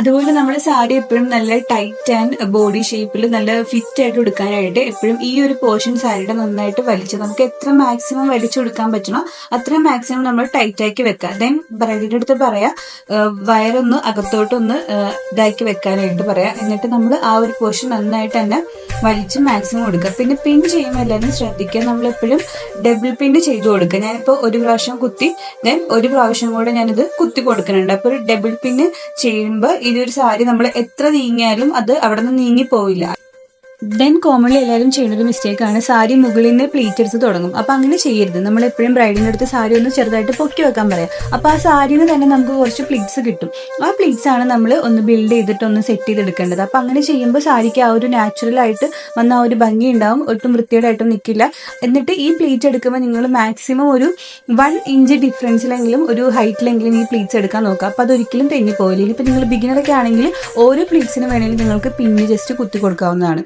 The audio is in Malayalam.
അതുപോലെ നമ്മുടെ സാരി എപ്പോഴും നല്ല ടൈറ്റ് ആൻഡ് ബോഡി ഷേപ്പിൽ നല്ല ഫിറ്റ് ആയിട്ട് എടുക്കാനായിട്ട് എപ്പോഴും ഈ ഒരു പോർഷൻ സാരിയുടെ നന്നായിട്ട് വലിച്ച് നമുക്ക് എത്ര മാക്സിമം വലിച്ചു കൊടുക്കാൻ പറ്റണോ അത്ര മാക്സിമം നമ്മൾ ടൈറ്റ് ആക്കി വെക്കുക. ദെൻ ബ്രൈഡിന്റെ അടുത്ത് പറയാ വയറൊന്ന് അകത്തോട്ടൊന്ന് ഇതാക്കി വെക്കാനായിട്ട് പറയാം. എന്നിട്ട് നമ്മൾ ആ ഒരു പോർഷൻ നന്നായിട്ട് തന്നെ വലിച്ച് മാക്സിമം കൊടുക്കുക. പിന്നെ പിൻ ചെയ്യുമ്പോൾ എല്ലാവരും ശ്രദ്ധിക്കുക, നമ്മളെപ്പോഴും ഡബിൾ പിൻ ചെയ്ത് കൊടുക്കുക. ഞാനിപ്പോൾ ഒരു പ്രാവശ്യം കുത്തി ദെൻ ഒരു പ്രാവശ്യം കൂടെ ഞാനിത് കുത്തി കൊടുക്കുന്നുണ്ട്. അപ്പോൾ ഒരു ഡബിൾ പിന്ന് ചെയ്യുമ്പോൾ ഇതൊരു സാരി നമ്മൾ എത്ര നീങ്ങിയാലും അത് അവിടെ നിന്ന് നീങ്ങി പോവില്ല. ദെൻ കോമൺലി എല്ലാവരും ചെയ്യുന്നൊരു മിസ്റ്റേക്കാണ്, സാരി മുകളിൽ നിന്ന് പ്ലീറ്റ് എടുത്ത് തുടങ്ങും. അപ്പോൾ അങ്ങനെ ചെയ്യരുത്. നമ്മൾ എപ്പോഴും ബ്രൈഡിൻ്റെ അടുത്ത് സാരി ഒന്ന് ചെറുതായിട്ട് പൊക്കി വെക്കാൻ പറയാം. അപ്പോൾ ആ സാരിയിൽ തന്നെ നമുക്ക് കുറച്ച് പ്ലീറ്റ്സ് കിട്ടും. ആ പ്ലീറ്റ്സ് ആണ് നമ്മൾ ഒന്ന് ബിൽഡ് ചെയ്തിട്ട് ഒന്ന് സെറ്റ് ചെയ്തെടുക്കേണ്ടത്. അപ്പോൾ അങ്ങനെ ചെയ്യുമ്പോൾ സാരിക്ക് ആ ഒരു നാച്ചുറലായിട്ട് വന്ന ആ ഒരു ഭംഗി ഉണ്ടാവും, ഒട്ടും വൃത്തിയോടായിട്ടും നിൽക്കില്ല. എന്നിട്ട് ഈ പ്ലീറ്റ് എടുക്കുമ്പോൾ നിങ്ങൾ മാക്സിമം ഒരു 1 ഇഞ്ച് ഡിഫറൻസിലെങ്കിലും ഒരു ഹൈറ്റിലെങ്കിലും ഈ പ്ലീറ്റ്സ് എടുക്കാൻ നോക്കുക. അപ്പോൾ അതൊരിക്കലും തെന്നി പോകില്ല. ഇനിയിപ്പോൾ നിങ്ങൾ ബിഗിനറൊക്കെ ആണെങ്കിൽ ഓരോ പ്ലീറ്റ്സിന് വേണമെങ്കിൽ നിങ്ങൾക്ക് പിന്ന് ജസ്റ്റ് കുത്തി കൊടുക്കാവുന്നതാണ്.